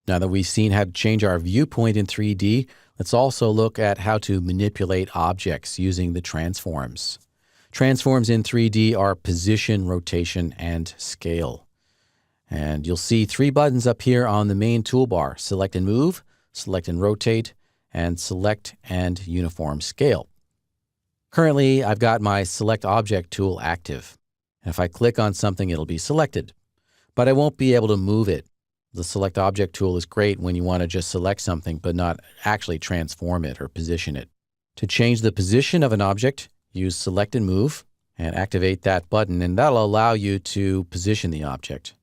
Now that we've seen how to change our viewpoint in 3D, let's also look at how to manipulate objects using the transforms. Transforms in 3D are position, rotation, and scale. And you'll see 3 buttons up here on the main toolbar: select and move, select and rotate, and select and uniform scale. Currently, I've got my select object tool active. If I click on something, it'll be selected, but I won't be able to move it. The select object tool is great when you want to just select something, but not actually transform it or position it. To change the position of an object, use select and move and activate that button, and that'll allow you to position the object.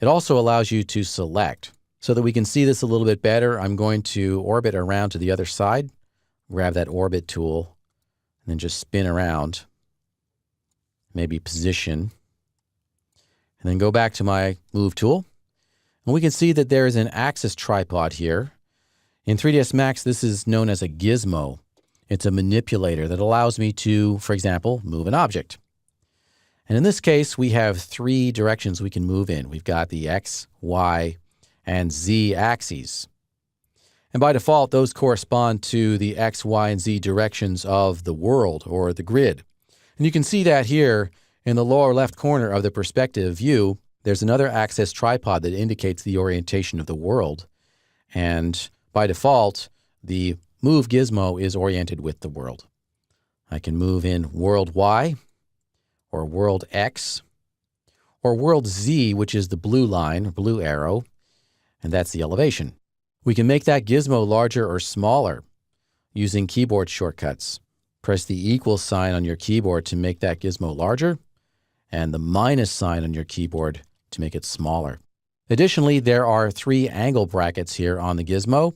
It also allows you to select. So that we can see this a little bit better, I'm going to orbit around to the other side, grab that orbit tool, and then just spin around, maybe position, and then go back to my move tool. And we can see that there is an axis tripod here. In 3ds Max, this is known as a gizmo. It's a manipulator that allows me to, for example, move an object. And in this case, we have 3 directions we can move in. We've got the X, Y, and Z axes. And by default, those correspond to the X, Y, and Z directions of the world or the grid. And you can see that here in the lower left corner of the perspective view, there's another axis tripod that indicates the orientation of the world. And by default, the move gizmo is oriented with the world. I can move in world Y, or world X, or world Z, which is the blue line, or blue arrow, and that's the elevation. We can make that gizmo larger or smaller using keyboard shortcuts. Press the equal sign on your keyboard to make that gizmo larger, and the minus sign on your keyboard to make it smaller. Additionally, there are 3 angle brackets here on the gizmo,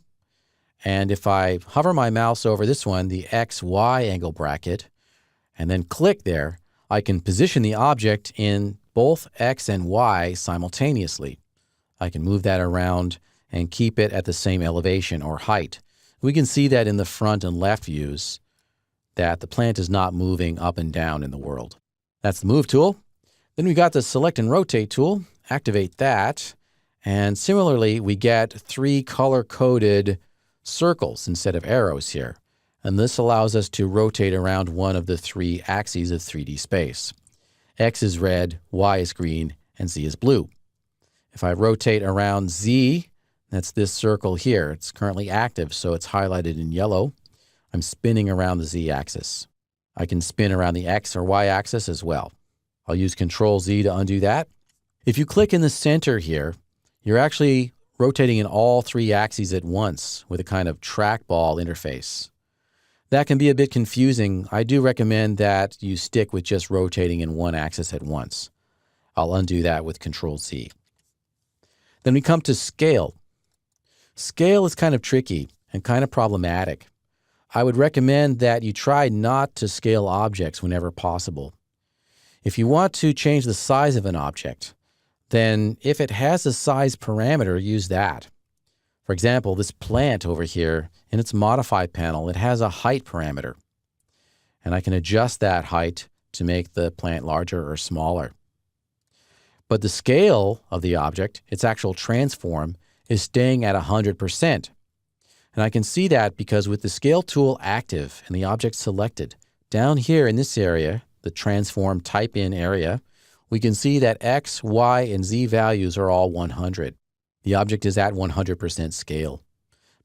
and if I hover my mouse over this one, the XY angle bracket, and then click there, I can position the object in both X and Y simultaneously. I can move that around and keep it at the same elevation or height. We can see that in the front and left views that the plant is not moving up and down in the world. That's the move tool. Then we got the select and rotate tool. Activate that. And similarly, we get 3 color-coded circles instead of arrows here. And this allows us to rotate around one of the 3 axes of 3D space. X is red, Y is green, and Z is blue. If I rotate around Z, that's this circle here. It's currently active, so it's highlighted in yellow. I'm spinning around the Z axis. I can spin around the X or Y axis as well. I'll use Control Z to undo that. If you click in the center here, you're actually rotating in all 3 axes at once with a kind of trackball interface. That can be a bit confusing. I do recommend that you stick with just rotating in one axis at once. I'll undo that with Control Z. Then we come to scale. Scale is kind of tricky and kind of problematic. I would recommend that you try not to scale objects whenever possible. If you want to change the size of an object, then if it has a size parameter, use that. For example, this plant over here, in its modify panel, it has a height parameter. And I can adjust that height to make the plant larger or smaller. But the scale of the object, its actual transform, is staying at 100%. And I can see that because with the scale tool active and the object selected, down here in this area, the transform type in area, we can see that X, Y, and Z values are all 100. The object is at 100% scale.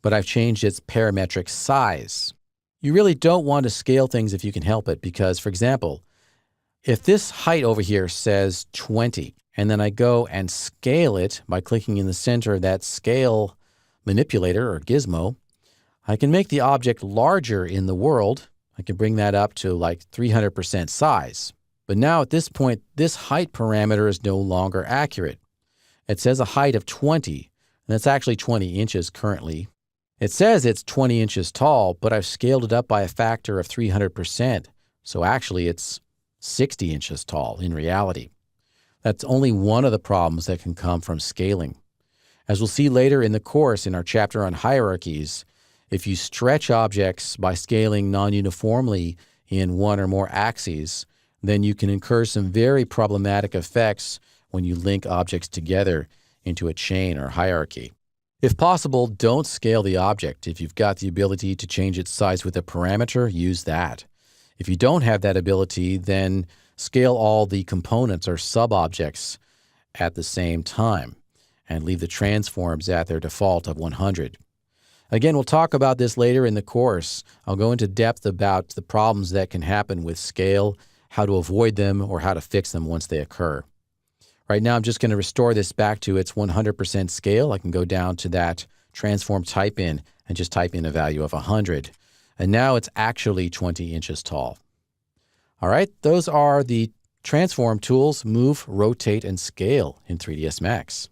But I've changed its parametric size. You really don't want to scale things if you can help it because, for example, if this height over here says 20, and then I go and scale it by clicking in the center of that scale manipulator or gizmo, I can make the object larger in the world. I can bring that up to like 300% size. But now at this point, this height parameter is no longer accurate. It says a height of 20, and that's actually 20 inches currently. It says it's 20 inches tall, but I've scaled it up by a factor of 300%. So actually it's 60 inches tall in reality. That's only one of the problems that can come from scaling. As we'll see later in the course in our chapter on hierarchies, if you stretch objects by scaling non-uniformly in one or more axes, then you can incur some very problematic effects when you link objects together into a chain or hierarchy. If possible, don't scale the object. If you've got the ability to change its size with a parameter, use that. If you don't have that ability, then scale all the components or sub-objects at the same time and leave the transforms at their default of 100. Again, we'll talk about this later in the course. I'll go into depth about the problems that can happen with scale, how to avoid them, or how to fix them once they occur. Right now, I'm just going to restore this back to its 100% scale. I can go down to that transform type in and just type in a value of 100. And now it's actually 20 inches tall. All right, those are the transform tools: move, rotate, and scale in 3ds Max.